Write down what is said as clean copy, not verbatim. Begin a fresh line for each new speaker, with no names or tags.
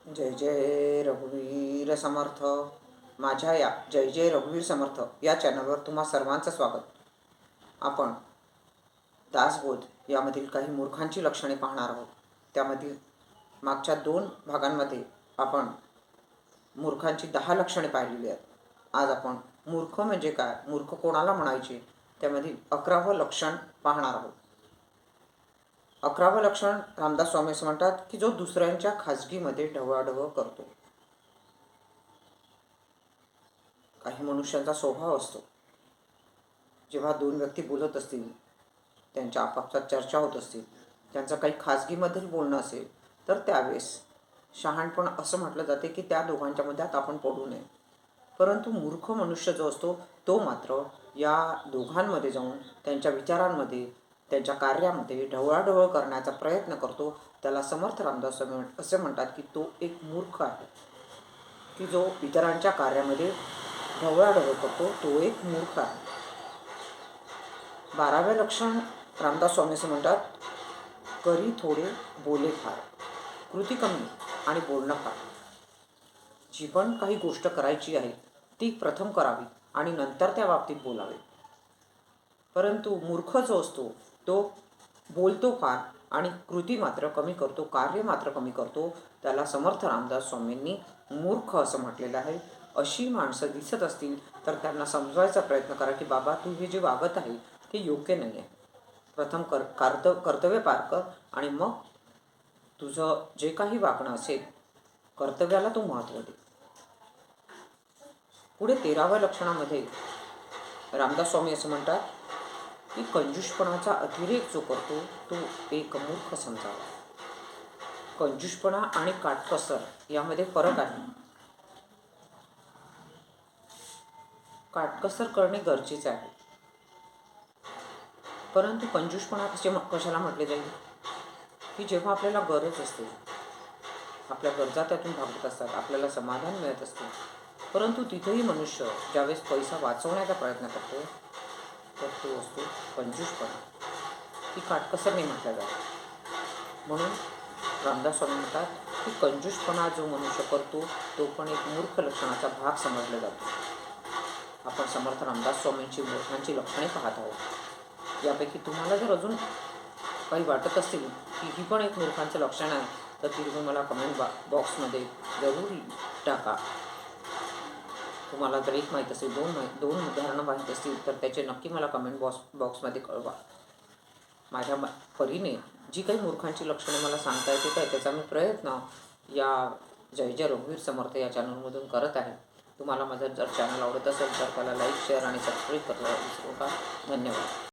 जय जय रघुवीर समर्थ. माझ्या या जय जय रघुवीर समर्थ या चॅनलवर तुम्हा सर्वांचं स्वागत. आपण दासबोध यामधील काही मूर्खांची लक्षणे पाहणार आहोत. त्यामधील मागच्या 2 भागांमध्ये आपण मूर्खांची 10 लक्षणे पाहिलेली आहेत. आज आपण मूर्ख म्हणजे काय, मूर्ख कोणाला म्हणायचे, त्यामधील 11वं लक्षण पाहणार आहोत. 11वं लक्षण रामदास स्वामी असं म्हणतात की जो दुसऱ्यांच्या खाजगीमध्ये ढवळाढवळ करतो. काही मनुष्यांचा स्वभाव असतो, जेव्हा 2 व्यक्ती बोलत असतील, त्यांच्या आपापसात चर्चा होत असतील, त्यांचं काही खाजगीमधील बोलणं असेल, तर त्यावेळेस शहाणपण असं म्हटलं जाते की त्या दोघांच्या मध्यात आपण पडू नये. परंतु मूर्ख मनुष्य जो असतो तो मात्र या दोघांमध्ये जाऊन त्यांच्या विचारांमध्ये, त्यांच्या कार्यामध्ये ढवळाढवळ करण्याचा प्रयत्न करतो. त्याला समर्थ रामदास स्वामी असे म्हणतात की तो एक मूर्ख आहे, की जो इतरांच्या कार्यामध्ये ढवळाढवळ करतो तो एक मूर्ख आहे. 12वें लक्षण रामदास स्वामी असे म्हणतात, करी थोडे बोले फार, कृती कमी आणि बोलणं फार. जी पण काही गोष्ट करायची आहे ती प्रथम करावी आणि नंतर त्या बाबतीत बोलावे. परंतु मूर्ख जो असतो तो बोलतो फार आणि कृती मात्र कमी करतो, कार्य मात्र कमी करतो. त्याला समर्थ रामदास स्वामींनी मूर्ख असं म्हटलेलं आहे. अशी माणसं दिसत असतील तर त्यांना समजवायचा प्रयत्न करा की बाबा, तू हे जे वागत आहे ते योग्य नाही आहे. प्रथम कर्तव्य पार कर आणि मग तुझं जे काही वागणं असेल, कर्तव्याला तू महत्त्व दे. पुढे 13व्या लक्षणामध्ये रामदास स्वामी असं म्हणतात की कंजूषपणाचा अतिरेक जो करतो तो एक मूर्ख समजावा. कंजूषपणा आणि काटकसर यामध्ये फरक आहे. काटकसर करणे गरजेचे आहे, परंतु कंजूषपणा कशाला म्हटले जाईल की जेव्हा आपल्याला गरज असते, आपल्या गरजा त्यातून भागत असतात, आपल्याला समाधान मिळत असते, परंतु तिथेही मनुष्य ज्यावेळेस पैसा वाचवण्याचा प्रयत्न करतो तर तो असतो कंजूषपणा. ती काटकसर नाही म्हटल्या जात. म्हणून रामदास स्वामी म्हणतात की कंजूषपणा जो मनुष्य करतो तो पण एक मूर्ख लक्षणाचा भाग समजला जातो. आपण समर्थ रामदास स्वामींची मूर्खांची लक्षणे पाहत आहोत. यापैकी तुम्हाला जर अजून काही वाटत असतील की ही पण एक मूर्खांचं लक्षण आहे तर ती तुम्ही मला कमेंट बॉक्समध्ये जरूर टाका. तुम्हाला जर एक माहीत असेल, दोन उदाहरणं माहीत असतील तर त्याचे नक्की मला कमेंट बॉक्समध्ये कळवा. माझ्या परीने जी काही मूर्खांची लक्षणे मला सांगता येते काय त्याचा मी प्रयत्न या जय जय रघुवीर समर्थ या चॅनलमधून करत आहे. तुम्हाला माझं जर चॅनल आवडत असेल तर त्याला लाईक, शेअर आणि सबस्क्राईब करायला विसरू नका. धन्यवाद.